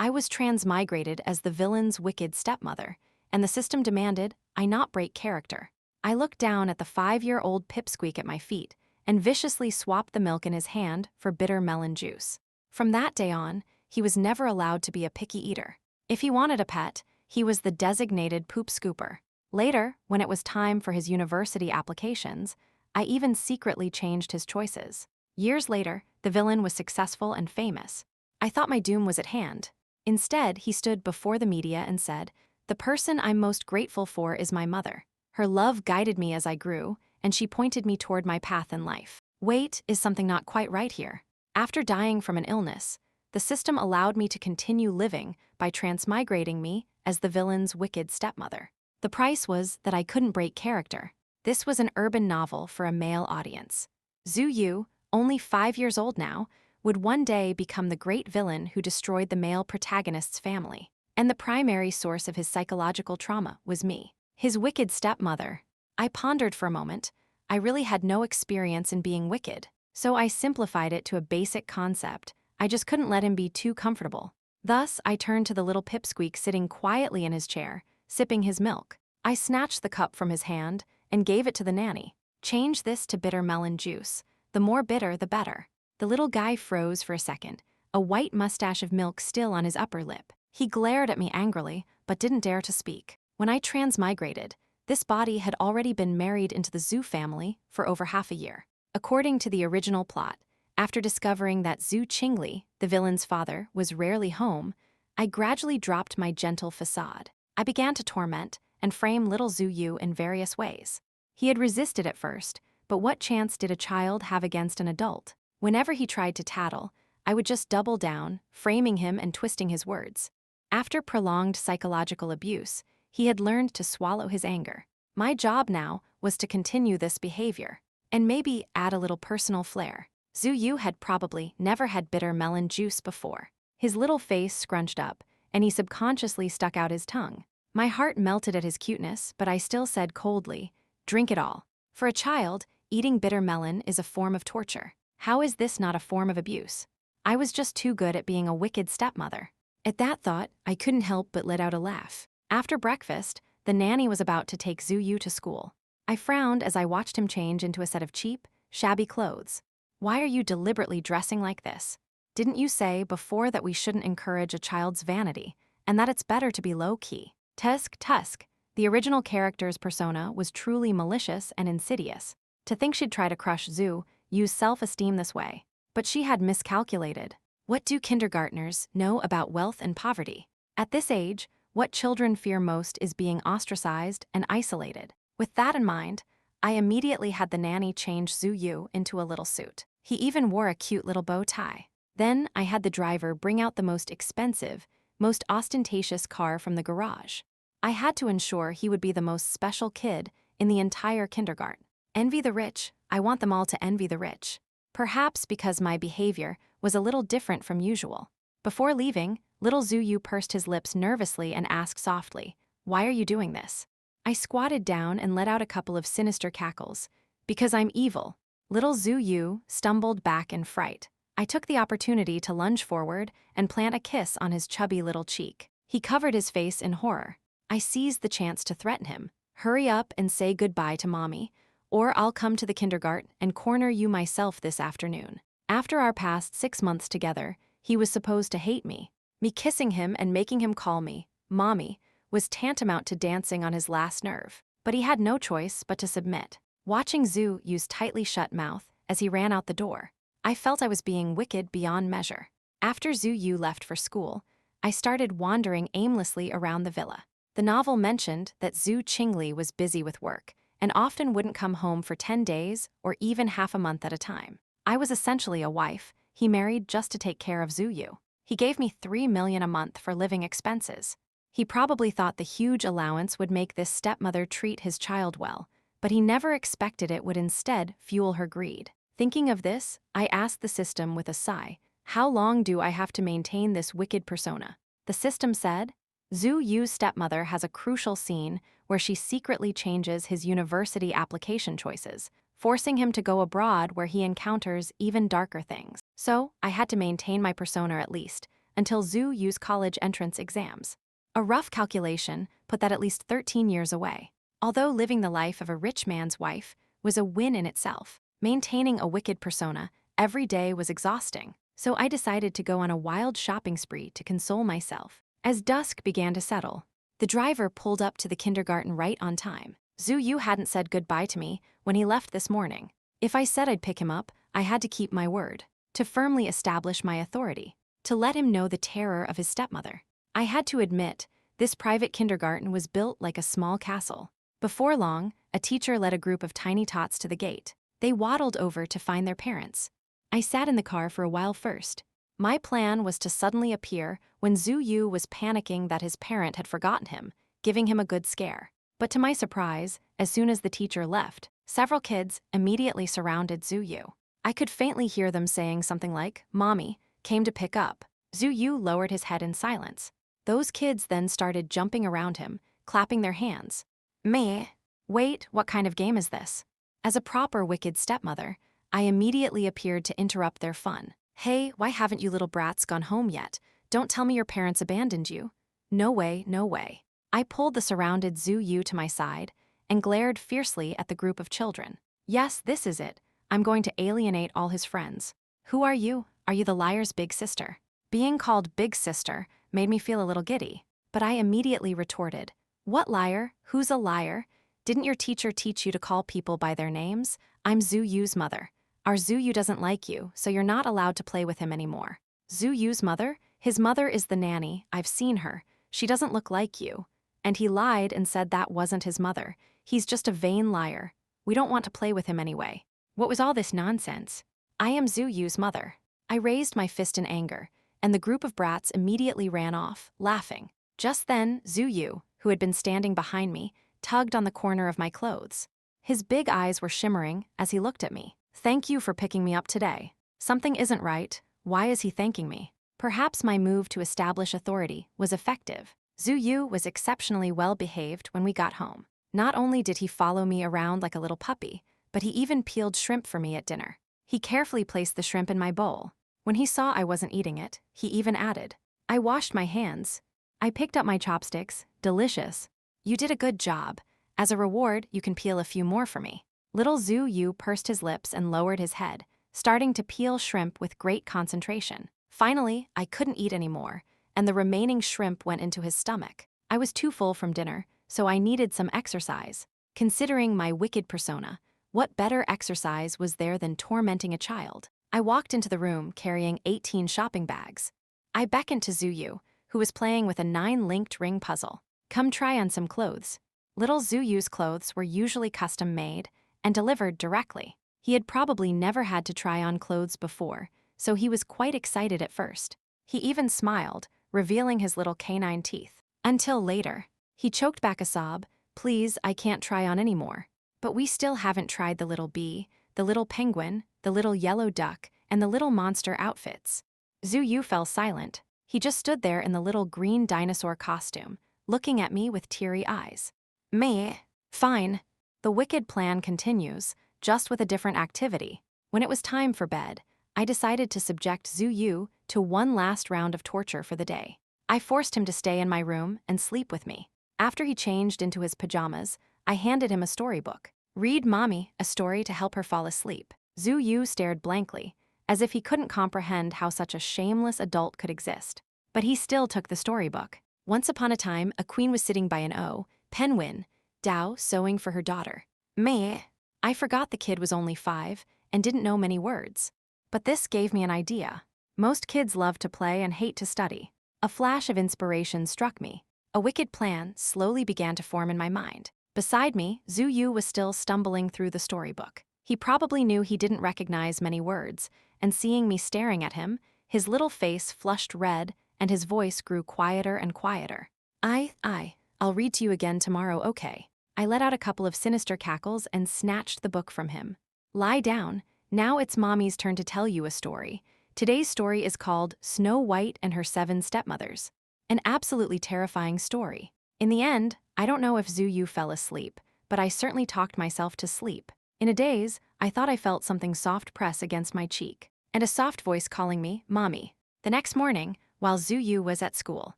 I was transmigrated as the villain's wicked stepmother, and the system demanded I not break character. I looked down at the 5-year-old pipsqueak at my feet and viciously swapped the milk in his hand for bitter melon juice. From that day on, he was never allowed to be a picky eater. If he wanted a pet, he was the designated poop scooper. Later, when it was time for his university applications, I even secretly changed his choices. Years later, the villain was successful and famous. I thought my doom was at hand. Instead, he stood before the media and said, "The person I'm most grateful for is my mother. Her love guided me as I grew, and she pointed me toward my path in life." Wait, is something not quite right here? After dying from an illness, the system allowed me to continue living by transmigrating me as the villain's wicked stepmother. The price was that I couldn't break character. This was an urban novel for a male audience. Zhu Yu, only 5 years old now, would one day become the great villain who destroyed the male protagonist's family. And the primary source of his psychological trauma was me, his wicked stepmother. I pondered for a moment. I really had no experience in being wicked, so I simplified it to a basic concept. I just couldn't let him be too comfortable. Thus, I turned to the little pipsqueak sitting quietly in his chair, sipping his milk. I snatched the cup from his hand and gave it to the nanny. "Change this to bitter melon juice. The more bitter, the better." The little guy froze for a second, a white mustache of milk still on his upper lip. He glared at me angrily, but didn't dare to speak. When I transmigrated, this body had already been married into the Zhu family for over half a year. According to the original plot, after discovering that Zhu Qingli, the villain's father, was rarely home, I gradually dropped my gentle facade. I began to torment and frame little Zhu Yu in various ways. He had resisted at first, but what chance did a child have against an adult? Whenever he tried to tattle, I would just double down, framing him and twisting his words. After prolonged psychological abuse, he had learned to swallow his anger. My job now was to continue this behavior, and maybe add a little personal flair. Zhu Yu had probably never had bitter melon juice before. His little face scrunched up, and he subconsciously stuck out his tongue. My heart melted at his cuteness, but I still said coldly, "Drink it all." For a child, eating bitter melon is a form of torture. How is this not a form of abuse? I was just too good at being a wicked stepmother. At that thought, I couldn't help but let out a laugh. After breakfast, the nanny was about to take Zhu Yu to school. I frowned as I watched him change into a set of cheap, shabby clothes. "Why are you deliberately dressing like this? Didn't you say before that we shouldn't encourage a child's vanity, and that it's better to be low-key?" Tusk, the original character's persona was truly malicious and insidious. To think she'd try to crush Zhu Yu's self-esteem this way. But she had miscalculated. What do kindergartners know about wealth and poverty? At this age, what children fear most is being ostracized and isolated. With that in mind, I immediately had the nanny change Zhu Yu into a little suit. He even wore a cute little bow tie. Then I had the driver bring out the most expensive, most ostentatious car from the garage. I had to ensure he would be the most special kid in the entire kindergarten. Envy the rich, I want them all to envy the rich. Perhaps because my behavior was a little different from usual. Before leaving, little Zhu Yu pursed his lips nervously and asked softly, "Why are you doing this?" I squatted down and let out a couple of sinister cackles. "Because I'm evil." Little Zhu Yu stumbled back in fright. I took the opportunity to lunge forward and plant a kiss on his chubby little cheek. He covered his face in horror. I seized the chance to threaten him. "Hurry up and say goodbye to Mommy, or I'll come to the kindergarten and corner you myself this afternoon." After our past 6 months together, he was supposed to hate me. Me kissing him and making him call me Mommy was tantamount to dancing on his last nerve. But he had no choice but to submit. Watching Zhu Yu's tightly shut mouth as he ran out the door, I felt I was being wicked beyond measure. After Zhu Yu left for school, I started wandering aimlessly around the villa. The novel mentioned that Zhu Qingli was busy with work and often wouldn't come home for 10 days or even half a month at a time. I was essentially a wife he married just to take care of Zhu Yu. He gave me $3 million a month for living expenses. He probably thought the huge allowance would make this stepmother treat his child well, but he never expected it would instead fuel her greed. Thinking of this, I asked the system with a sigh, "How long do I have to maintain this wicked persona?" The system said, "Zhu Yu's stepmother has a crucial scene where she secretly changes his university application choices, forcing him to go abroad where he encounters even darker things. So, I had to maintain my persona at least, until Zhu Yu's college entrance exams. A rough calculation put that at least 13 years away. Although living the life of a rich man's wife was a win in itself, maintaining a wicked persona every day was exhausting, so I decided to go on a wild shopping spree to console myself. As dusk began to settle, the driver pulled up to the kindergarten right on time. Zhu Yu hadn't said goodbye to me when he left this morning. If I said I'd pick him up, I had to keep my word, to firmly establish my authority, to let him know the terror of his stepmother. I had to admit, this private kindergarten was built like a small castle. Before long, a teacher led a group of tiny tots to the gate. They waddled over to find their parents. I sat in the car for a while first. My plan was to suddenly appear when Zhu Yu was panicking that his parent had forgotten him, giving him a good scare. But to my surprise, as soon as the teacher left, several kids immediately surrounded Zhu Yu. I could faintly hear them saying something like, "Mommy came to pick up." Zhu Yu lowered his head in silence. Those kids then started jumping around him, clapping their hands. Meh. Wait, what kind of game is this? As a proper wicked stepmother, I immediately appeared to interrupt their fun. Hey, why haven't you little brats gone home yet? Don't tell me your parents abandoned you. No way, no way. I pulled the surrounded Zhu Yu to my side and glared fiercely at the group of children. Yes, this is it. I'm going to alienate all his friends. Who are you? Are you the liar's big sister? Being called big sister made me feel a little giddy, but I immediately retorted, "What liar? Who's a liar? Didn't your teacher teach you to call people by their names? I'm Zhu Yu's mother. Our Zhu Yu doesn't like you, so you're not allowed to play with him anymore." Zhu Yu's mother? His mother is the nanny. I've seen her. She doesn't look like you. And he lied and said that wasn't his mother. He's just a vain liar. We don't want to play with him anyway. What was all this nonsense? I am Zhu Yu's mother. I raised my fist in anger, and the group of brats immediately ran off, laughing. Just then, Zhu Yu, who had been standing behind me, tugged on the corner of my clothes. His big eyes were shimmering as he looked at me. "Thank you for picking me up today. Something isn't right. Why is he thanking me?" Perhaps my move to establish authority was effective. Zhu Yu was exceptionally well behaved when we got home. Not only did he follow me around like a little puppy, but he even peeled shrimp for me at dinner. He carefully placed the shrimp in my bowl. When he saw I wasn't eating it, he even added, "I washed my hands." I picked up my chopsticks. Delicious. "You did a good job. As a reward, you can peel a few more for me." Little Zhu Yu pursed his lips and lowered his head, starting to peel shrimp with great concentration. Finally, I couldn't eat anymore, and the remaining shrimp went into his stomach. I was too full from dinner, so I needed some exercise. Considering my wicked persona, what better exercise was there than tormenting a child? I walked into the room carrying 18 shopping bags. I beckoned to Zhu Yu, who was playing with a 9-linked ring puzzle. "Come try on some clothes." Little Zhu Yu's clothes were usually custom-made and delivered directly. He had probably never had to try on clothes before, so he was quite excited at first. He even smiled, revealing his little canine teeth. Until later, he choked back a sob, "Please, I can't try on anymore." But we still haven't tried the little bee, the little penguin, the little yellow duck, and the little monster outfits. Zhu Yu fell silent. He just stood there in the little green dinosaur costume, looking at me with teary eyes. Meh. Fine. The wicked plan continues, just with a different activity. When it was time for bed, I decided to subject Zhu Yu to one last round of torture for the day. I forced him to stay in my room and sleep with me. After he changed into his pajamas, I handed him a storybook. "Read Mommy a story to help her fall asleep." Zhu Yu stared blankly, as if he couldn't comprehend how such a shameless adult could exist. But he still took the storybook. Once upon a time, a queen was sitting by an penguin, Dao sewing for her daughter. Meh. I forgot the kid was only 5 and didn't know many words. But this gave me an idea. Most kids love to play and hate to study. A flash of inspiration struck me. A wicked plan slowly began to form in my mind. Beside me, Zhu Yu was still stumbling through the storybook. He probably knew he didn't recognize many words, and seeing me staring at him, his little face flushed red and his voice grew quieter and quieter. I'll read to you again tomorrow, okay?" I let out a couple of sinister cackles and snatched the book from him. "Lie down. Now it's Mommy's turn to tell you a story. Today's story is called Snow White and Her 7 Stepmothers. An absolutely terrifying story. In the end, I don't know if Zhu Yu fell asleep, but I certainly talked myself to sleep. In a daze, I thought I felt something soft press against my cheek, and a soft voice calling me, Mommy. The next morning, while Zuyu was at school.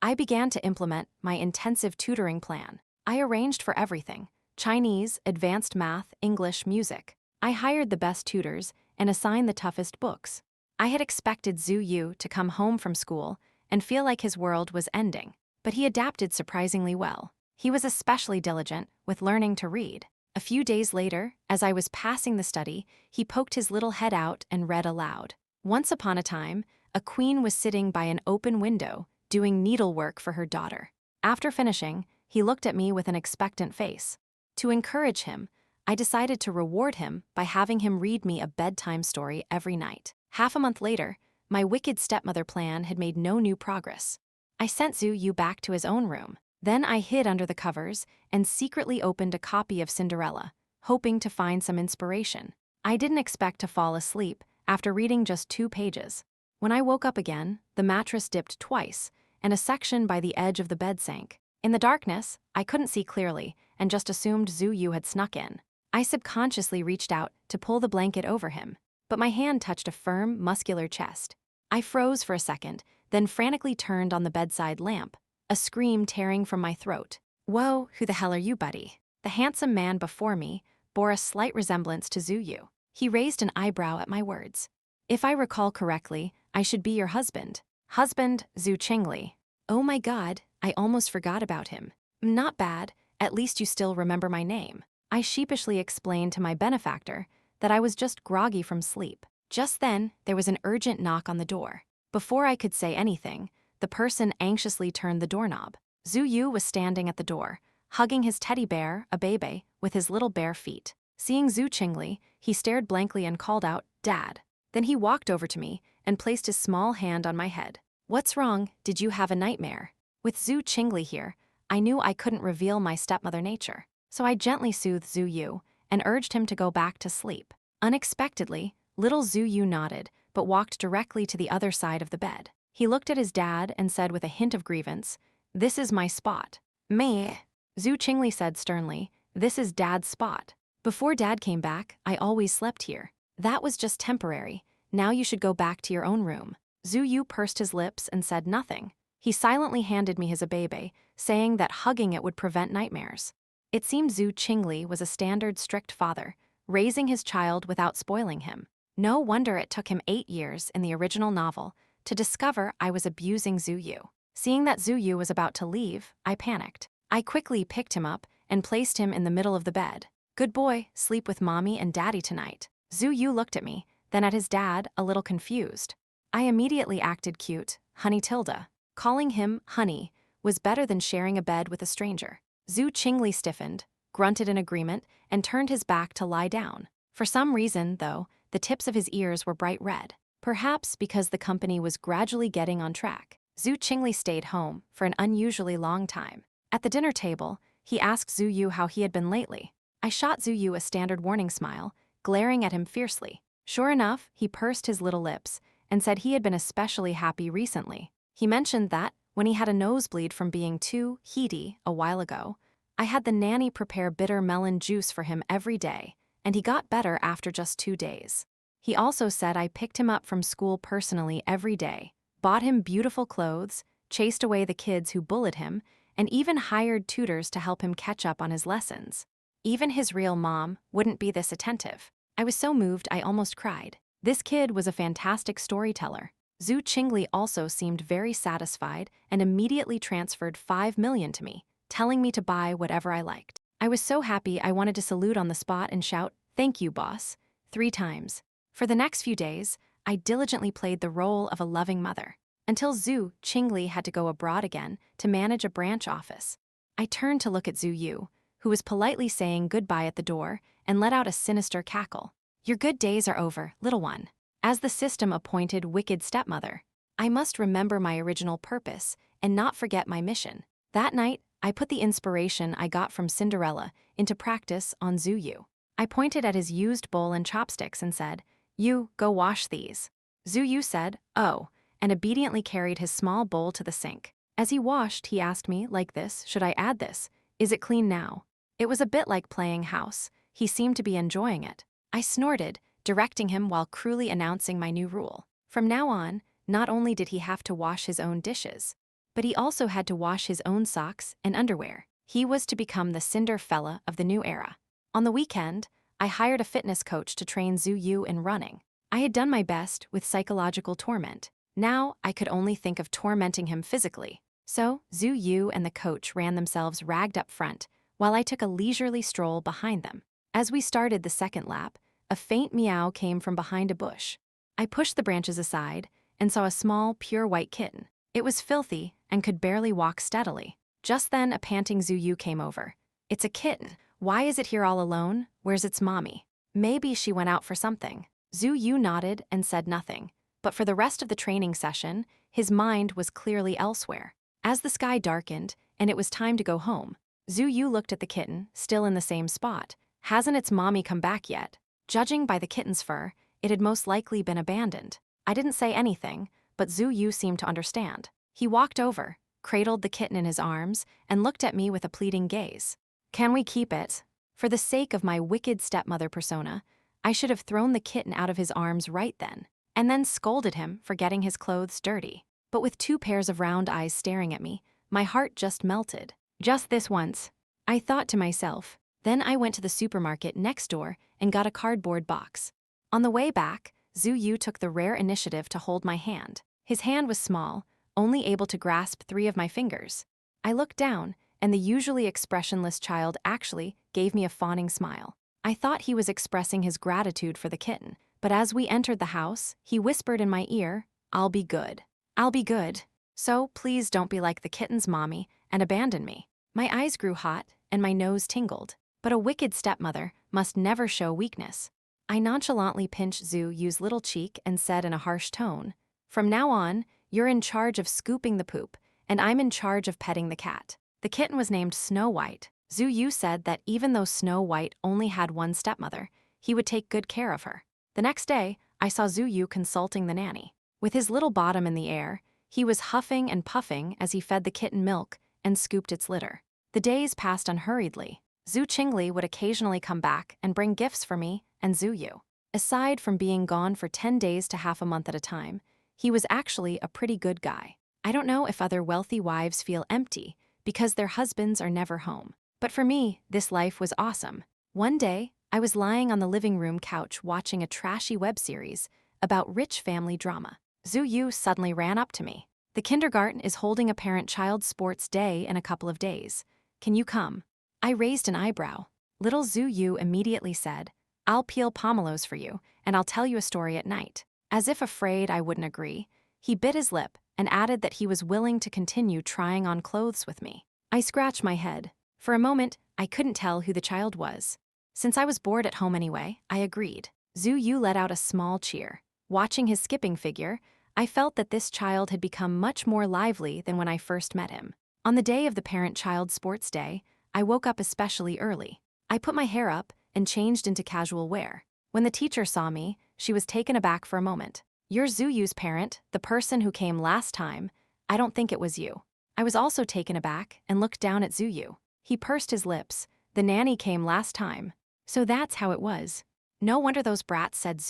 I began to implement my intensive tutoring plan. I arranged for everything: Chinese, advanced math, English, music. I hired the best tutors and assigned the toughest books. I had expected Zuyu to come home from school and feel like his world was ending, but he adapted surprisingly well. He was especially diligent with learning to read. A few days later, as I was passing the study, he poked his little head out and read aloud. Once upon a time, a queen was sitting by an open window, doing needlework for her daughter. After finishing, he looked at me with an expectant face. To encourage him, I decided to reward him by having him read me a bedtime story every night. Half a month later, my wicked stepmother plan had made no new progress. I sent Zuyu back to his own room. Then I hid under the covers and secretly opened a copy of Cinderella, hoping to find some inspiration. I didn't expect to fall asleep after reading just 2 pages. When I woke up again, the mattress dipped twice, and a section by the edge of the bed sank. In the darkness, I couldn't see clearly and just assumed Zuyu had snuck in. I subconsciously reached out to pull the blanket over him, but my hand touched a firm, muscular chest. I froze for a second, then frantically turned on the bedside lamp, a scream tearing from my throat. "Whoa, who the hell are you, buddy?" The handsome man before me bore a slight resemblance to Zuyu. He raised an eyebrow at my words. "If I recall correctly, I should be your husband." Husband, Zhu Qingli. Oh my god, I almost forgot about him. Not bad, at least you still remember my name. I sheepishly explained to my benefactor that I was just groggy from sleep. Just then, there was an urgent knock on the door. Before I could say anything, the person anxiously turned the doorknob. Zuyu was standing at the door, hugging his teddy bear, a baby, with his little bare feet. Seeing Zhu Qingli, he stared blankly and called out, "Dad." Then he walked over to me and placed his small hand on my head. "What's wrong? Did you have a nightmare?" With Zhu Qingli here, I knew I couldn't reveal my stepmother nature, so I gently soothed Zuyu and urged him to go back to sleep. Unexpectedly, little Zuyu nodded, but walked directly to the other side of the bed. He looked at his dad and said with a hint of grievance, "This is my spot." "Meh." Zhu Qingli said sternly, "This is Dad's spot. Before Dad came back, I always slept here. That was just temporary. Now you should go back to your own room." Zuyu pursed his lips and said nothing. He silently handed me his abebe, saying that hugging it would prevent nightmares. It seemed Zhu Qingli was a standard strict father, raising his child without spoiling him. No wonder it took him 8 years in the original novel to discover I was abusing Zuyu. Seeing that Zuyu was about to leave, I panicked. I quickly picked him up and placed him in the middle of the bed. "Good boy, sleep with mommy and daddy tonight." Zuyu looked at me, then at his dad, a little confused. I immediately acted cute, Honey Tilda. Calling him Honey was better than sharing a bed with a stranger. Zhu Qingli stiffened, grunted in agreement, and turned his back to lie down. For some reason, though, the tips of his ears were bright red. Perhaps because the company was gradually getting on track. Zhu Qingli stayed home for an unusually long time. At the dinner table, he asked Zuyu how he had been lately. I shot Zuyu a standard warning smile, glaring at him fiercely. Sure enough, he pursed his little lips and said he had been especially happy recently. He mentioned that, when he had a nosebleed from being too heaty a while ago, I had the nanny prepare bitter melon juice for him every day, and he got better after just 2 days. He also said I picked him up from school personally every day, bought him beautiful clothes, chased away the kids who bullied him, and even hired tutors to help him catch up on his lessons. Even his real mom wouldn't be this attentive. I was so moved I almost cried. This kid was a fantastic storyteller. Zhu Qingli also seemed very satisfied and immediately transferred 5 million to me, telling me to buy whatever I liked. I was so happy I wanted to salute on the spot and shout, "Thank you, boss," 3 times. For the next few days, I diligently played the role of a loving mother, until Zhu Qingli had to go abroad again to manage a branch office. I turned to look at Zuyu, who was politely saying goodbye at the door, and let out a sinister cackle. "Your good days are over, little one." As the system-appointed wicked stepmother, I must remember my original purpose and not forget my mission. That night, I put the inspiration I got from Cinderella into practice on Zuyu. I pointed at his used bowl and chopsticks and said, "You, go wash these." Zuyu said, "Oh," and obediently carried his small bowl to the sink. As he washed, he asked me, like this, "Should I add this? Is it clean now?" It was a bit like playing house. He seemed to be enjoying it. I snorted, directing him while cruelly announcing my new rule. From now on, Not only did he have to wash his own dishes, but he also had to wash his own socks and underwear. He was to become the Cinderfella of the new era. On the weekend, I hired a fitness coach to train Zuyu in running. I had done my best with psychological torment. Now I could only think of tormenting him physically. So Zuyu and the coach ran themselves ragged up front, while I took a leisurely stroll behind them. As we started the second lap, a faint meow came from behind a bush. I pushed the branches aside and saw a small, pure white kitten. It was filthy and could barely walk steadily. Just then, a panting Zuyu came over. "It's a kitten. Why is it here all alone? Where's its mommy? Maybe she went out for something." Zuyu nodded and said nothing, but for the rest of the training session, his mind was clearly elsewhere. As the sky darkened and it was time to go home, Zuyu looked at the kitten, still in the same spot. "Hasn't its mommy come back yet?" Judging by the kitten's fur, it had most likely been abandoned. I didn't say anything, but Zuyu seemed to understand. He walked over, cradled the kitten in his arms, and looked at me with a pleading gaze. "Can we keep it?" For the sake of my wicked stepmother persona, I should have thrown the kitten out of his arms right then, and then scolded him for getting his clothes dirty. But with 2 pairs of round eyes staring at me, my heart just melted. "Just this once," I thought to myself. Then I went to the supermarket next door and got a cardboard box. On the way back, Zuyu took the rare initiative to hold my hand. His hand was small, only able to grasp 3 of my fingers. I looked down, and the usually expressionless child actually gave me a fawning smile. I thought he was expressing his gratitude for the kitten, but as we entered the house, he whispered in my ear, "I'll be good. I'll be good. So please don't be like the kitten's mommy and abandon me." My eyes grew hot and my nose tingled, but a wicked stepmother must never show weakness. I nonchalantly pinched Zuyu's little cheek and said in a harsh tone, "From now on, you're in charge of scooping the poop, and I'm in charge of petting the cat." The kitten was named Snow White. Zuyu said that even though Snow White only had one stepmother, he would take good care of her. The next day, I saw Zuyu consulting the nanny. With his little bottom in the air, he was huffing and puffing as he fed the kitten milk and scooped its litter. The days passed unhurriedly. Zhu Qingli would occasionally come back and bring gifts for me and Zuyu. Aside from being gone for 10 days to half a month at a time, he was actually a pretty good guy. I don't know if other wealthy wives feel empty because their husbands are never home. But for me, this life was awesome. One day, I was lying on the living room couch watching a trashy web series about rich family drama. Zuyu suddenly ran up to me. "The kindergarten is holding a parent-child sports day in a couple of days. Can you come?" I raised an eyebrow. Little Zuyu immediately said, "I'll peel pomelos for you, and I'll tell you a story at night." As if afraid I wouldn't agree, he bit his lip and added that he was willing to continue trying on clothes with me. I scratched my head. For a moment, I couldn't tell who the child was. Since I was bored at home anyway, I agreed. Zuyu let out a small cheer. Watching his skipping figure, I felt that this child had become much more lively than when I first met him. On the day of the parent-child sports day, I woke up especially early. I put my hair up and changed into casual wear. When the teacher saw me, she was taken aback for a moment. "You're Zuyu's parent, the person who came last time. I don't think it was you." I was also taken aback and looked down at Zuyu. He pursed his lips. "The nanny came last time." So that's how it was. No wonder those brats said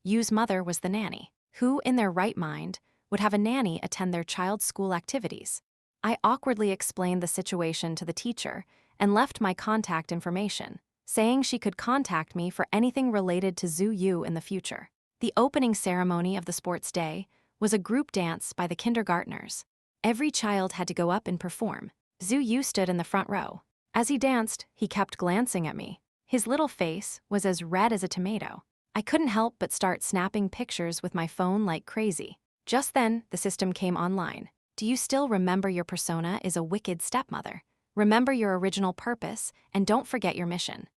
Yu's mother was the nanny. Who, in their right mind, would have a nanny attend their child's school activities? I awkwardly explained the situation to the teacher and left my contact information, saying she could contact me for anything related to Zuyu in the future. The opening ceremony of the sports day was a group dance by the kindergartners. Every child had to go up and perform. Zuyu stood in the front row. As he danced, he kept glancing at me. His little face was as red as a tomato. I couldn't help but start snapping pictures with my phone like crazy. Just then, the system came online. "Do you still remember your persona is a wicked stepmother? Remember your original purpose, and don't forget your mission."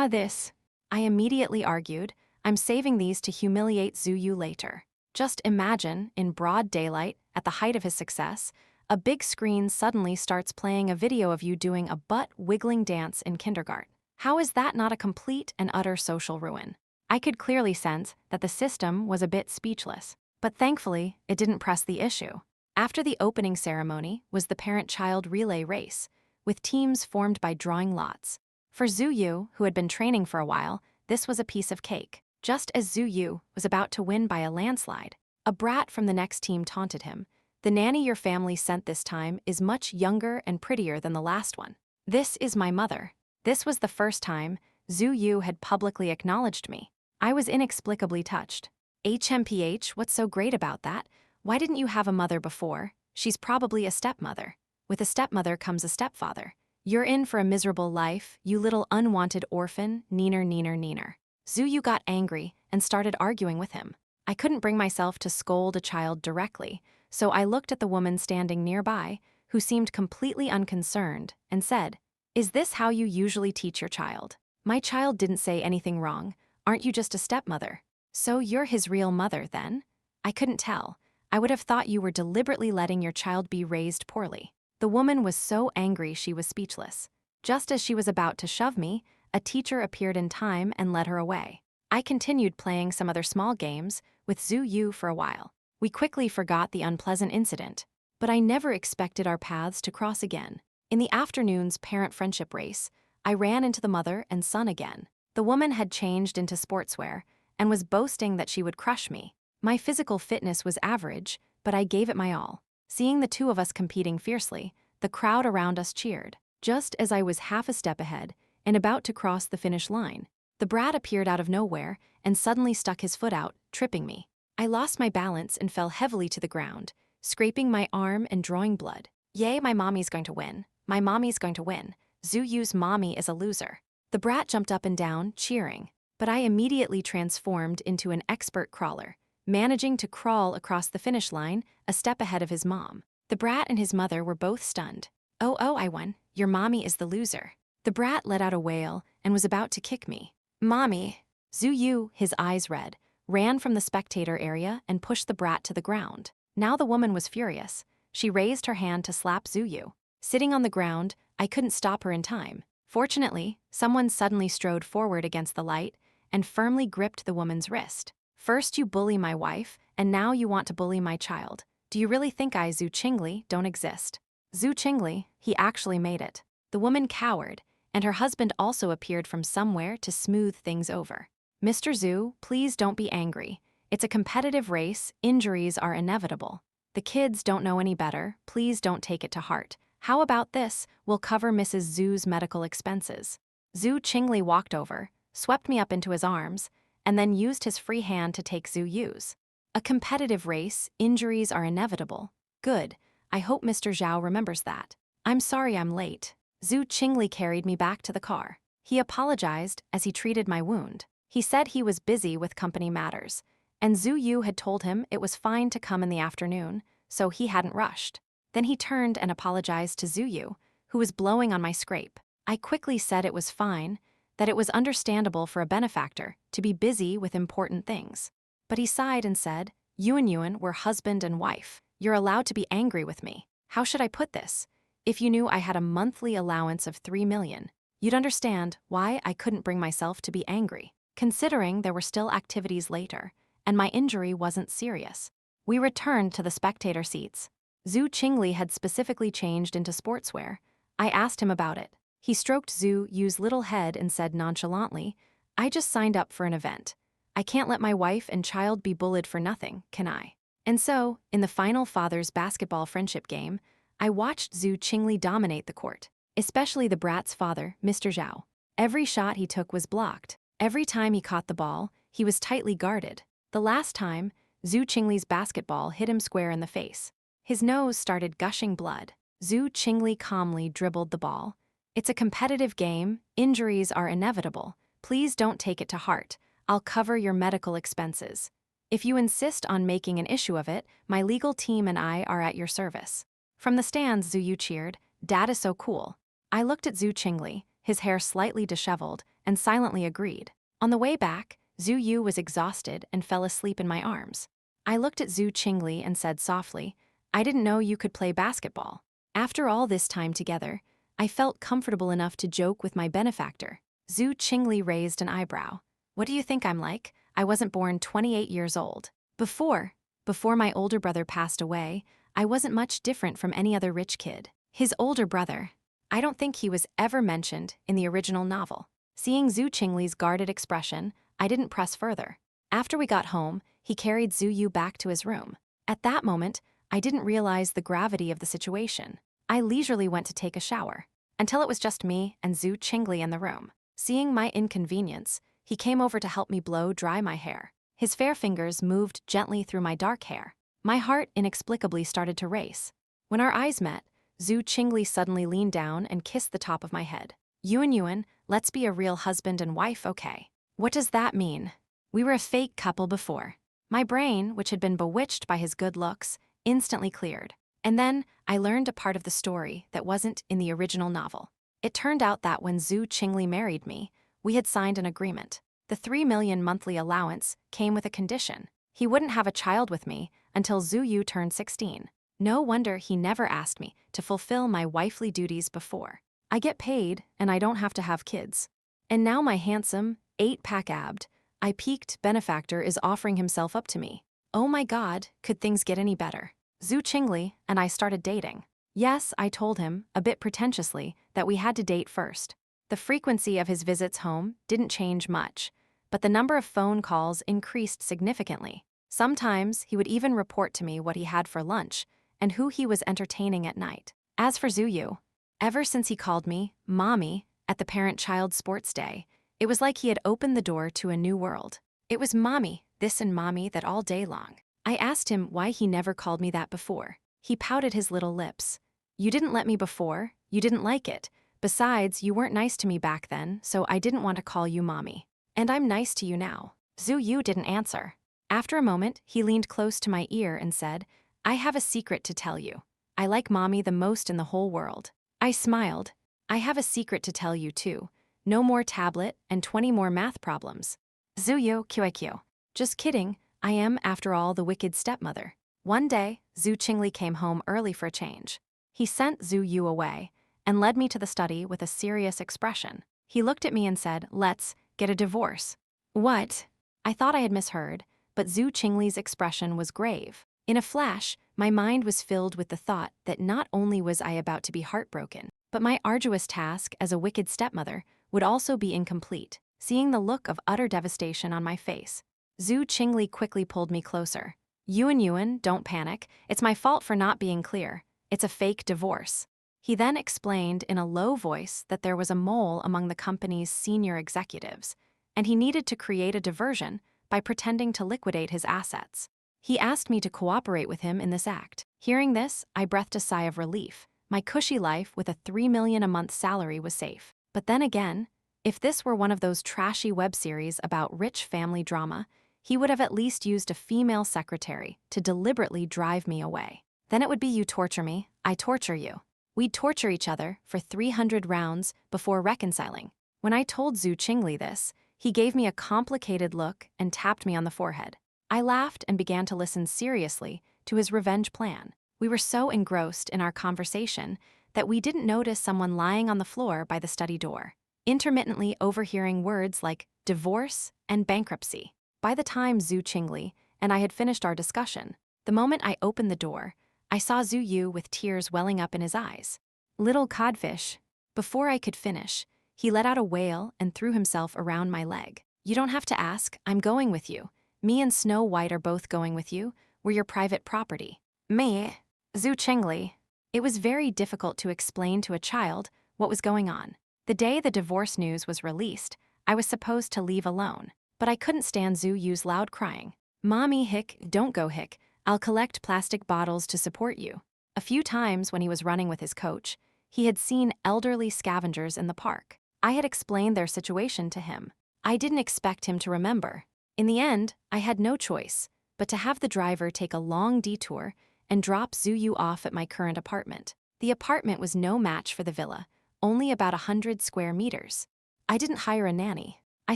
This. I immediately argued, "I'm saving these to humiliate Zuyu later." Just imagine, in broad daylight, at the height of his success, a big screen suddenly starts playing a video of you doing a butt-wiggling dance in kindergarten. How is that not a complete and utter social ruin? I could clearly sense that the system was a bit speechless, but thankfully, it didn't press the issue. After the opening ceremony was the parent-child relay race, with teams formed by drawing lots. For Zuyu, who had been training for a while, this was a piece of cake. Just as Zuyu was about to win by a landslide, A brat from the next team taunted him. The nanny your family sent this time is much younger and prettier than the last one. This is my mother. This was the first time Zhu Yu had publicly acknowledged me. I was inexplicably touched. HMPH, what's so great about that? Why didn't you have a mother before? She's probably a stepmother. With a stepmother comes a stepfather. You're in for a miserable life, you little unwanted orphan, neener, neener, neener. Zhu Yu got angry and started arguing with him. I couldn't bring myself to scold a child directly, so I looked at the woman standing nearby, who seemed completely unconcerned, and said, "Is this how you usually teach your child? My child didn't say anything wrong. Aren't you just a stepmother? So you're his real mother, then?" I couldn't tell. I would have thought you were deliberately letting your child be raised poorly. The woman was so angry she was speechless. Just as she was about to shove me, a teacher appeared in time and led her away. I continued playing some other small games with Zhu Yu for a while. We quickly forgot the unpleasant incident, but I never expected our paths to cross again. In the afternoon's parent friendship race, I ran into the mother and son again. The woman had changed into sportswear and was boasting that she would crush me. My physical fitness was average, but I gave it my all. Seeing the two of us competing fiercely, the crowd around us cheered. Just as I was half a step ahead and about to cross the finish line, the brat appeared out of nowhere and suddenly stuck his foot out, tripping me. I lost my balance and fell heavily to the ground, scraping my arm and drawing blood. Yay, my mommy's going to win. My mommy's going to win. Zhu Yu's mommy is a loser. The brat jumped up and down, cheering, but I immediately transformed into an expert crawler, managing to crawl across the finish line a step ahead of his mom. The brat and his mother were both stunned. Oh, I won. Your mommy is the loser. The brat let out a wail and was about to kick me. Mommy. Zhu Yu, his eyes red, ran from the spectator area and pushed the brat to the ground. Now the woman was furious. She raised her hand to slap Zhu Yu. Sitting on the ground, I couldn't stop her in time. Fortunately, someone suddenly strode forward against the light and firmly gripped the woman's wrist. First you bully my wife, and now you want to bully my child. Do you really think I, Zhu Qingli, don't exist? Zhu Qingli, he actually made it. The woman cowered, and her husband also appeared from somewhere to smooth things over. Mr. Zhu, please don't be angry. It's a competitive race, injuries are inevitable. The kids don't know any better, please don't take it to heart. How about this, we'll cover Mrs. Zhu's medical expenses. Zhu Qingli walked over, swept me up into his arms, and then used his free hand to take Zhu Yu's. A competitive race, injuries are inevitable. Good, I hope Mr. Zhao remembers that. I'm sorry I'm late. Zhu Qingli carried me back to the car. He apologized as he treated my wound. He said he was busy with company matters, and Zhu Yu had told him it was fine to come in the afternoon, so he hadn't rushed. Then he turned and apologized to Zhu Yu, who was blowing on my scrape. I quickly said it was fine, that it was understandable for a benefactor to be busy with important things. But he sighed and said, "You and Yuan were husband and wife. You're allowed to be angry with me. How should I put this? If you knew I had a monthly allowance of 3 million, you'd understand why I couldn't bring myself to be angry, considering there were still activities later, and my injury wasn't serious." We returned to the spectator seats. Zhu Qingli had specifically changed into sportswear. I asked him about it. He stroked Zhu Yu's little head and said nonchalantly, "I just signed up for an event. I can't let my wife and child be bullied for nothing, can I?" And so, in the final father's basketball friendship game, I watched Zhu Qingli dominate the court, especially the brat's father, Mr. Zhao. Every shot he took was blocked. Every time he caught the ball, he was tightly guarded. The last time, Zhu Qingli's basketball hit him square in the face. His nose started gushing blood. Zhu Qingli calmly dribbled the ball. "It's a competitive game. Injuries are inevitable. Please don't take it to heart. I'll cover your medical expenses. If you insist on making an issue of it, my legal team and I are at your service." From the stands, Zhu Yu cheered, "Dad is so cool." I looked at Zhu Qingli, his hair slightly disheveled, and silently agreed. On the way back, Zhu Yu was exhausted and fell asleep in my arms. I looked at Zhu Qingli and said softly, "I didn't know you could play basketball." After all this time together, I felt comfortable enough to joke with my benefactor. Zhu Qingli raised an eyebrow. "What do you think I'm like? I wasn't born 28 years old. Before my older brother passed away, I wasn't much different from any other rich kid." His older brother. I don't think he was ever mentioned in the original novel. Seeing Zhu Qingli's guarded expression, I didn't press further. After we got home, he carried Zuyu back to his room. At that moment, I didn't realize the gravity of the situation. I leisurely went to take a shower, until it was just me and Zhu Qingli in the room. Seeing my inconvenience, he came over to help me blow dry my hair. His fair fingers moved gently through my dark hair. My heart inexplicably started to race. When our eyes met, Zhu Qingli suddenly leaned down and kissed the top of my head. Yuan, let's be a real husband and wife, okay? What does that mean? We were a fake couple before. My brain, which had been bewitched by his good looks, instantly cleared. And then I learned a part of the story that wasn't in the original novel. It turned out that when Zhu Qingli married me, we had signed an agreement. The 3 million monthly allowance came with a condition. He wouldn't have a child with me until Zuyu turned 16. No wonder he never asked me to fulfill my wifely duties before. I get paid and I don't have to have kids. And now my handsome, 8-pack abbed, I-peaked benefactor is offering himself up to me. Oh my God, could things get any better? Zhu Qingli and I started dating. Yes, I told him, a bit pretentiously, that we had to date first. The frequency of his visits home didn't change much, but the number of phone calls increased significantly. Sometimes he would even report to me what he had for lunch and who he was entertaining at night. As for Zuyu, ever since he called me Mommy at the parent-child sports day, it was like he had opened the door to a new world. It was Mommy, this and Mommy that all day long. I asked him why he never called me that before. He pouted his little lips. You didn't let me before, you didn't like it. Besides, you weren't nice to me back then, so I didn't want to call you Mommy. And I'm nice to you now. Zuyu didn't answer. After a moment, he leaned close to my ear and said, I have a secret to tell you. I like Mommy the most in the whole world. I smiled. I have a secret to tell you too. No more tablet and 20 more math problems. Zuyu, QIQ. Just kidding, I am, after all, the wicked stepmother. One day, Zhu Qingli came home early for a change. He sent Zuyu away and led me to the study with a serious expression. He looked at me and said, let's get a divorce. What? I thought I had misheard, but Zhu Qingli's expression was grave. In a flash, my mind was filled with the thought that not only was I about to be heartbroken, but my arduous task as a wicked stepmother would also be incomplete. Seeing the look of utter devastation on my face, Zhu Qingli quickly pulled me closer. Yuan, don't panic. It's my fault for not being clear. It's a fake divorce. He then explained in a low voice that there was a mole among the company's senior executives, and he needed to create a diversion by pretending to liquidate his assets. He asked me to cooperate with him in this act. Hearing this, I breathed a sigh of relief. My cushy life with a 3 million a month salary was safe. But then again, if this were one of those trashy web series about rich family drama, he would have at least used a female secretary to deliberately drive me away. Then it would be you torture me, I torture you. We'd torture each other for 300 rounds before reconciling. When I told Zhu Qingli this, he gave me a complicated look and tapped me on the forehead. I laughed and began to listen seriously to his revenge plan. We were so engrossed in our conversation that we didn't notice someone lying on the floor by the study door, intermittently overhearing words like divorce and bankruptcy. By the time Zhu Qingli and I had finished our discussion, the moment I opened the door, I saw Zuyu with tears welling up in his eyes. Little codfish. Before I could finish, he let out a wail and threw himself around my leg. You don't have to ask, I'm going with you. Me and Snow White are both going with you. We're your private property. Me? Zhu Qingli. It was very difficult to explain to a child what was going on. The day the divorce news was released, I was supposed to leave alone, but I couldn't stand Zuyu's loud crying. Mommy, hick, don't go hick. I'll collect plastic bottles to support you. A few times when he was running with his coach, he had seen elderly scavengers in the park. I had explained their situation to him. I didn't expect him to remember. In the end, I had no choice but to have the driver take a long detour and drop Zuyu off at my current apartment. The apartment was no match for the villa, only about 100 square meters. I didn't hire a nanny. I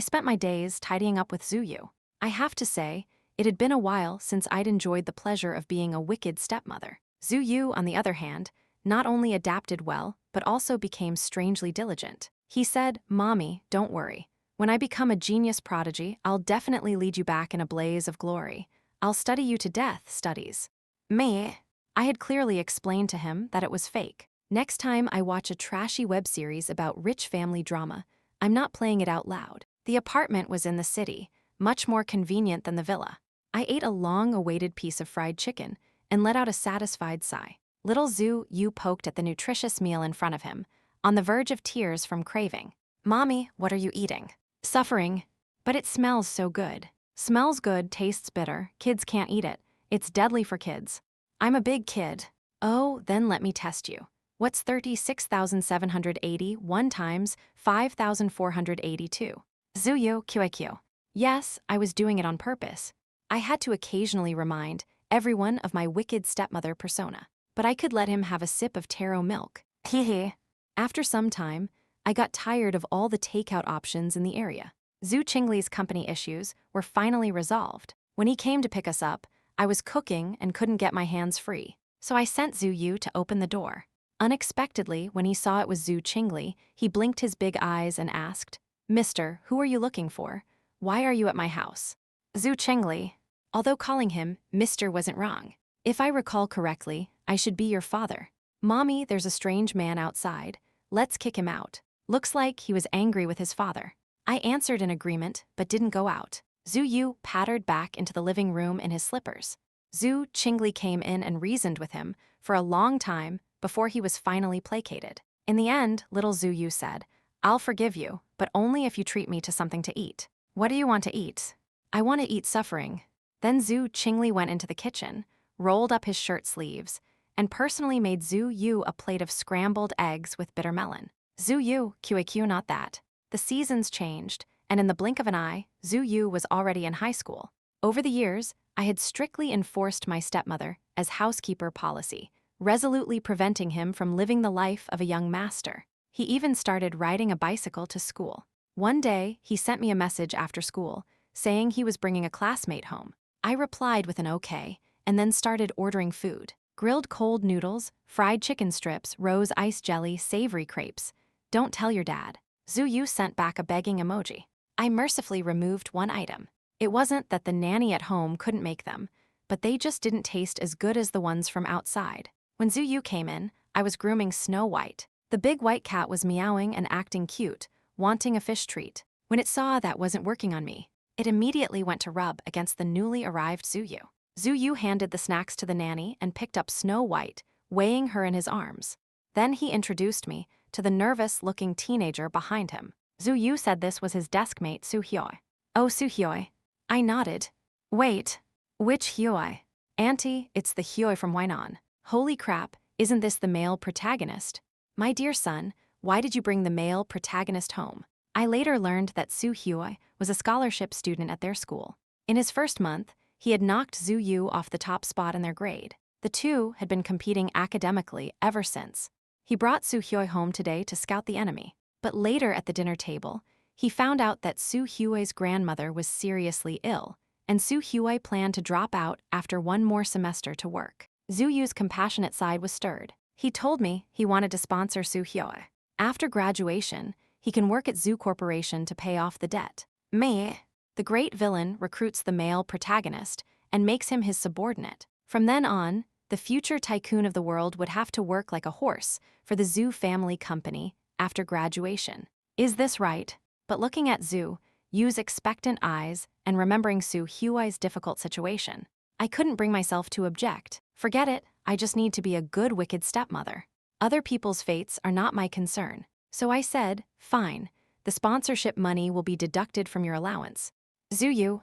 spent my days tidying up with Zuyu. I have to say, it had been a while since I'd enjoyed the pleasure of being a wicked stepmother. Zuyu, on the other hand, not only adapted well, but also became strangely diligent. He said, Mommy, don't worry. When I become a genius prodigy, I'll definitely lead you back in a blaze of glory. I'll study you to death, studies. Me? I had clearly explained to him that it was fake. Next time I watch a trashy web series about rich family drama, I'm not playing it out loud. The apartment was in the city, much more convenient than the villa. I ate a long-awaited piece of fried chicken and let out a satisfied sigh. Little Zhu Yu poked at the nutritious meal in front of him, on the verge of tears from craving. Mommy, what are you eating? Suffering. But it smells so good. Smells good, tastes bitter, kids can't eat it. It's deadly for kids. I'm a big kid. Oh, then let me test you. What's 36,780 1 times 5,482? Zuyu QAQ. Yes, I was doing it on purpose. I had to occasionally remind everyone of my wicked stepmother persona. But I could let him have a sip of taro milk. Hehe. After some time, I got tired of all the takeout options in the area. Zhu Qingli's company issues were finally resolved. When he came to pick us up, I was cooking and couldn't get my hands free. So I sent Zhu Yu to open the door. Unexpectedly, when he saw it was Zhu Qingli, he blinked his big eyes and asked, "Mister, who are you looking for? Why are you at my house?" Zhu Qingli. Although calling him Mister wasn't wrong. If I recall correctly, I should be your father. Mommy, there's a strange man outside. Let's kick him out. Looks like he was angry with his father. I answered in agreement, but didn't go out. Zhu Yu pattered back into the living room in his slippers. Zhu Qingli came in and reasoned with him for a long time before he was finally placated. In the end, little Zhu Yu said, "I'll forgive you, but only if you treat me to something to eat." "What do you want to eat?" "I want to eat suffering." Then Zhu Qingli went into the kitchen, rolled up his shirt sleeves, and personally made Zhu Yu a plate of scrambled eggs with bitter melon. Zhu Yu, QAQ, not that. The seasons changed, and in the blink of an eye, Zhu Yu was already in high school. Over the years, I had strictly enforced my stepmother as housekeeper policy, resolutely preventing him from living the life of a young master. He even started riding a bicycle to school. One day, he sent me a message after school, saying he was bringing a classmate home. I replied with an okay, and then started ordering food. Grilled cold noodles, fried chicken strips, rose ice jelly, savory crepes. Don't tell your dad. Zhu Yu sent back a begging emoji. I mercifully removed one item. It wasn't that the nanny at home couldn't make them, but they just didn't taste as good as the ones from outside. When Zhu Yu came in, I was grooming Snow White. The big white cat was meowing and acting cute, wanting a fish treat. When it saw that wasn't working on me, it immediately went to rub against the newly arrived Zhu Yu. Zhu Yu handed the snacks to the nanny and picked up Snow White, weighing her in his arms. Then he introduced me to the nervous-looking teenager behind him. Zhu Yu said this was his desk mate, Su Hyoi. "Oh, Su Hyoi." I nodded. "Wait, which Hyoi?" "Auntie, it's the Hyoi from Wainan." "Holy crap, isn't this the male protagonist?" "My dear son, why did you bring the male protagonist home?" I later learned that Su Hyoi was a scholarship student at their school. In his first month, he had knocked Zhu Yu off the top spot in their grade. The two had been competing academically ever since. He brought Su Hyoi home today to scout the enemy. But later at the dinner table, he found out that Su Hyoi's grandmother was seriously ill, and Su Hyoi planned to drop out after one more semester to work. Zhu Yu's compassionate side was stirred. He told me he wanted to sponsor Su Hyoi. After graduation, he can work at Zhu Corporation to pay off the debt. Me. The great villain recruits the male protagonist and makes him his subordinate. From then on, the future tycoon of the world would have to work like a horse for the Zhu family company after graduation. Is this right? But looking at Zhu Yu's expectant eyes and remembering Su Hyoi's difficult situation, I couldn't bring myself to object. Forget it, I just need to be a good wicked stepmother. Other people's fates are not my concern. So I said, fine, the sponsorship money will be deducted from your allowance. Zhu Yu,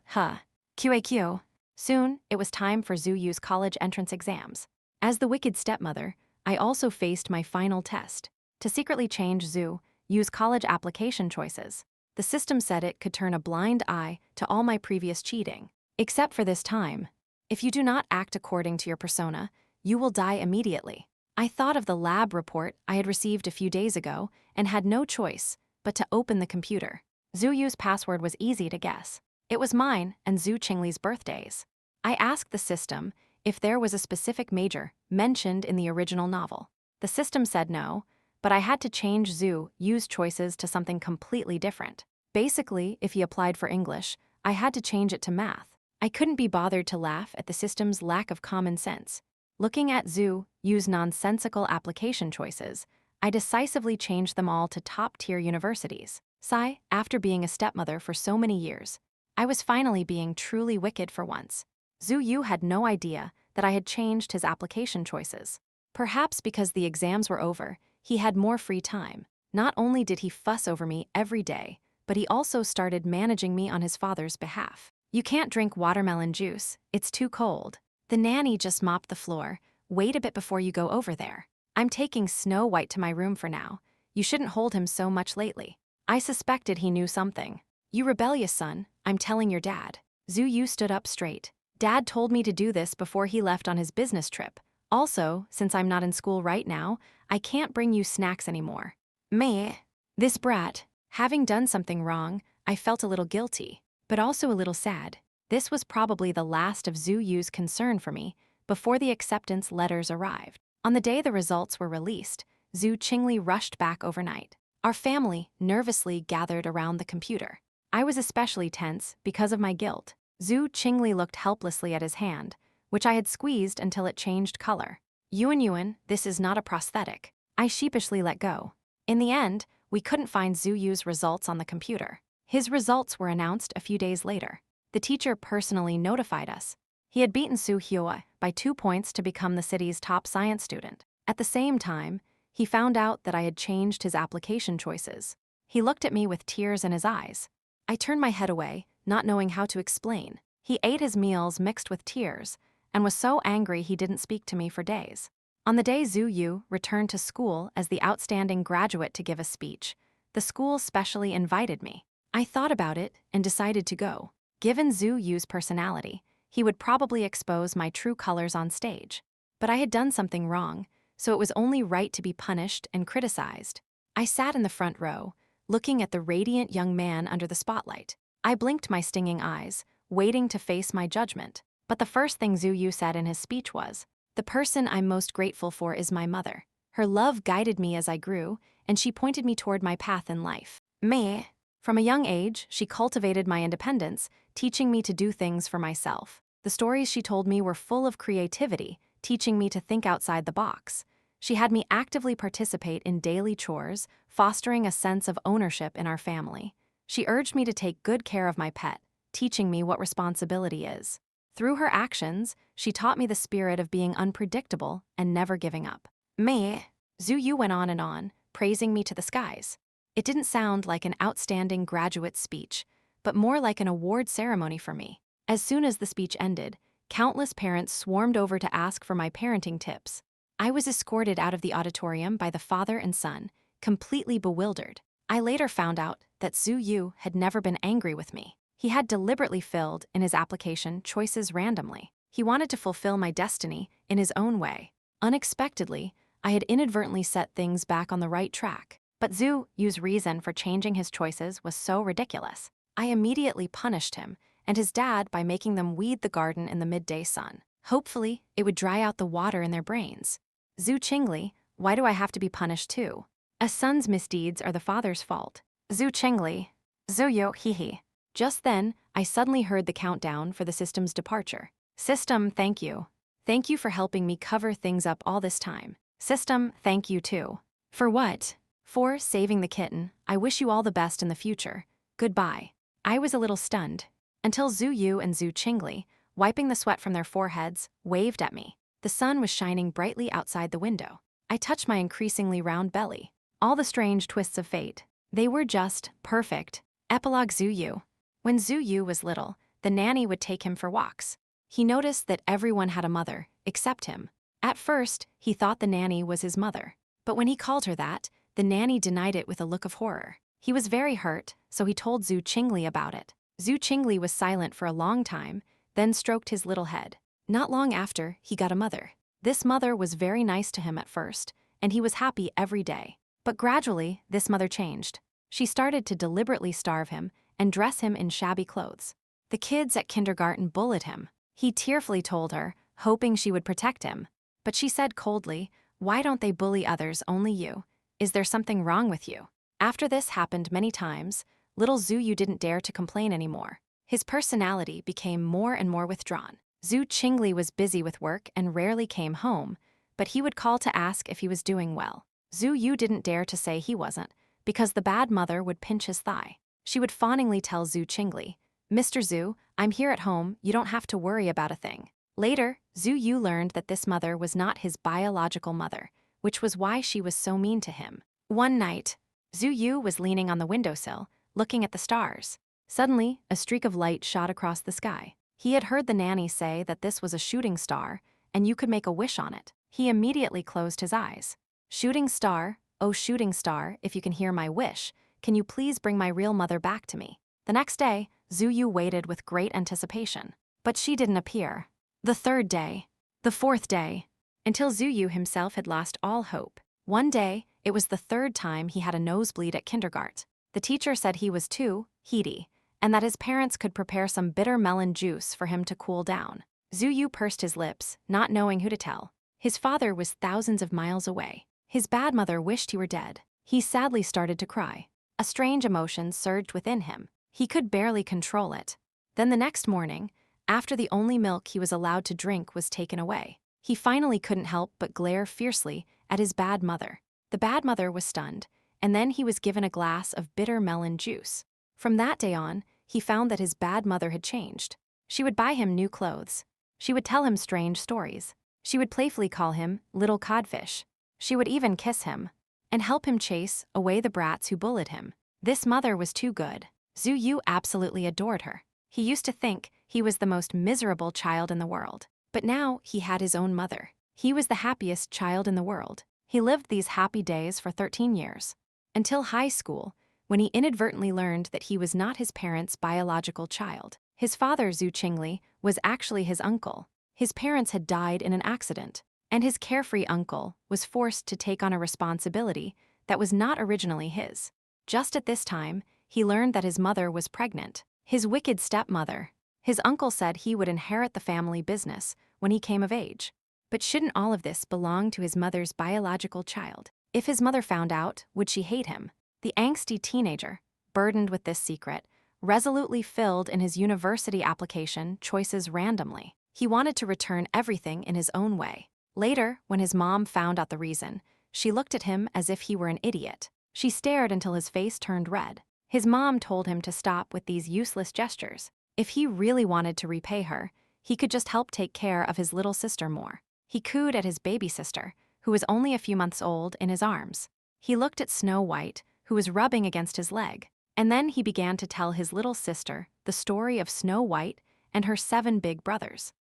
QAQ. Soon, it was time for Zhu Yu's college entrance exams. As the wicked stepmother, I also faced my final test, to secretly change Zhu Yu's college application choices. The system said it could turn a blind eye to all my previous cheating. Except for this time. If you do not act according to your persona, you will die immediately. I thought of the lab report I had received a few days ago and had no choice but to open the computer. Zhu Yu's password was easy to guess. It was mine and Zhu Qingli's birthdays. I asked the system if there was a specific major mentioned in the original novel. The system said no, but I had to change Zhu Yu's choices to something completely different. Basically, if he applied for English, I had to change it to math. I couldn't be bothered to laugh at the system's lack of common sense. Looking at Zhu Yu's nonsensical application choices, I decisively changed them all to top-tier universities. Sigh, after being a stepmother for so many years, I was finally being truly wicked for once. Zhu Yu had no idea that I had changed his application choices. Perhaps because the exams were over, he had more free time. Not only did he fuss over me every day, but he also started managing me on his father's behalf. You can't drink watermelon juice, it's too cold. The nanny just mopped the floor. Wait a bit before you go over there. I'm taking Snow White to my room for now. You shouldn't hold him so much lately. I suspected he knew something. You rebellious son, I'm telling your dad. Zhu Yu stood up straight. Dad told me to do this before he left on his business trip. Also, since I'm not in school right now, I can't bring you snacks anymore. Meh. This brat. Having done something wrong, I felt a little guilty, but also a little sad. This was probably the last of Zhu Yu's concern for me before the acceptance letters arrived. On the day the results were released, Zhu Qingli rushed back overnight. Our family nervously gathered around the computer. I was especially tense because of my guilt. Zhu Qingli looked helplessly at his hand, which I had squeezed until it changed color. Yuan, this is not a prosthetic. I sheepishly let go. In the end, we couldn't find Zhu Yu's results on the computer. His results were announced a few days later. The teacher personally notified us. He had beaten Su Hua by 2 points to become the city's top science student. At the same time, he found out that I had changed his application choices. He looked at me with tears in his eyes. I turned my head away, not knowing how to explain. He ate his meals mixed with tears, and was so angry he didn't speak to me for days. On the day Zhu Yu returned to school as the outstanding graduate to give a speech, the school specially invited me. I thought about it and decided to go. Given Zhu Yu's personality, he would probably expose my true colors on stage. But I had done something wrong, so it was only right to be punished and criticized. I sat in the front row, looking at the radiant young man under the spotlight. I blinked my stinging eyes, waiting to face my judgment. But the first thing Zhu Yu said in his speech was, "The person I'm most grateful for is my mother. Her love guided me as I grew, and she pointed me toward my path in life. Meh." From a young age, she cultivated my independence, teaching me to do things for myself. The stories she told me were full of creativity, teaching me to think outside the box. She had me actively participate in daily chores, fostering a sense of ownership in our family. She urged me to take good care of my pet, teaching me what responsibility is. Through her actions, she taught me the spirit of being unpredictable and never giving up. Meh. Zhu Yu went on, praising me to the skies. It didn't sound like an outstanding graduate speech, but more like an award ceremony for me. As soon as the speech ended, countless parents swarmed over to ask for my parenting tips. I was escorted out of the auditorium by the father and son, completely bewildered. I later found out that Zhu Yu had never been angry with me. He had deliberately filled in his application choices randomly. He wanted to fulfill my destiny in his own way. Unexpectedly, I had inadvertently set things back on the right track. But Zhu Yu's reason for changing his choices was so ridiculous. I immediately punished him and his dad by making them weed the garden in the midday sun. Hopefully, it would dry out the water in their brains. Zhu Qingli, why do I have to be punished too? A son's misdeeds are the father's fault. Zhu Qingli. Zhu Yu, hee. Just then, I suddenly heard the countdown for the system's departure. System, thank you. Thank you for helping me cover things up all this time. System, thank you too. For what? For saving the kitten. I wish you all the best in the future. Goodbye. I was a little stunned, until Zhu Yu and Zhu Qingli, wiping the sweat from their foreheads, waved at me. The sun was shining brightly outside the window. I touched my increasingly round belly. All the strange twists of fate. They were just perfect. Epilogue Zhu Yu. When Zhu Yu was little, the nanny would take him for walks. He noticed that everyone had a mother, except him. At first, he thought the nanny was his mother. But when he called her that, the nanny denied it with a look of horror. He was very hurt, so he told Zhu Qingli about it. Zhu Qingli was silent for a long time, then stroked his little head. Not long after, he got a mother. This mother was very nice to him at first, and he was happy every day. But gradually, this mother changed. She started to deliberately starve him and dress him in shabby clothes. The kids at kindergarten bullied him. He tearfully told her, hoping she would protect him. But she said coldly, "Why don't they bully others, only you? Is there something wrong with you?" After this happened many times, little Zhu Yu didn't dare to complain anymore. His personality became more and more withdrawn. Zhu Qingli was busy with work and rarely came home, but he would call to ask if he was doing well. Zhu Yu didn't dare to say he wasn't, because the bad mother would pinch his thigh. She would fawningly tell Zhu Qingli, "Mr. Zhu, I'm here at home, you don't have to worry about a thing." Later, Zhu Yu learned that this mother was not his biological mother, which was why she was so mean to him. One night, Zhu Yu was leaning on the windowsill, looking at the stars. Suddenly, a streak of light shot across the sky. He had heard the nanny say that this was a shooting star, and you could make a wish on it. He immediately closed his eyes. "Shooting star, oh shooting star, if you can hear my wish, can you please bring my real mother back to me?" The next day, Zhu Yu waited with great anticipation. But she didn't appear. The third day. The fourth day. Until Zhu Yu himself had lost all hope. One day, it was the third time he had a nosebleed at kindergarten. The teacher said he was too heaty, and that his parents could prepare some bitter melon juice for him to cool down. Zhu Yu pursed his lips, not knowing who to tell. His father was thousands of miles away. His bad mother wished he were dead. He sadly started to cry. A strange emotion surged within him. He could barely control it. Then the next morning, after the only milk he was allowed to drink was taken away, he finally couldn't help but glare fiercely at his bad mother. The bad mother was stunned, and then he was given a glass of bitter melon juice. From that day on, he found that his bad mother had changed. She would buy him new clothes. She would tell him strange stories. She would playfully call him little codfish. She would even kiss him and help him chase away the brats who bullied him. This mother was too good. Zhu Yu absolutely adored her. He used to think he was the most miserable child in the world. But now he had his own mother. He was the happiest child in the world. He lived these happy days for 13 years. Until high school, when he inadvertently learned that he was not his parents' biological child. His father, Zhu Qingli, was actually his uncle. His parents had died in an accident, and his carefree uncle was forced to take on a responsibility that was not originally his. Just at this time, he learned that his mother was pregnant. His wicked stepmother. His uncle said he would inherit the family business when he came of age. But shouldn't all of this belong to his mother's biological child? If his mother found out, would she hate him? The angsty teenager, burdened with this secret, resolutely filled in his university application choices randomly. He wanted to return everything in his own way. Later, when his mom found out the reason, she looked at him as if he were an idiot. She stared until his face turned red. His mom told him to stop with these useless gestures. If he really wanted to repay her, he could just help take care of his little sister more. He cooed at his baby sister, who was only a few months old, in his arms. He looked at Snow White, who was rubbing against his leg. And then he began to tell his little sister the story of Snow White and her 7 big brothers.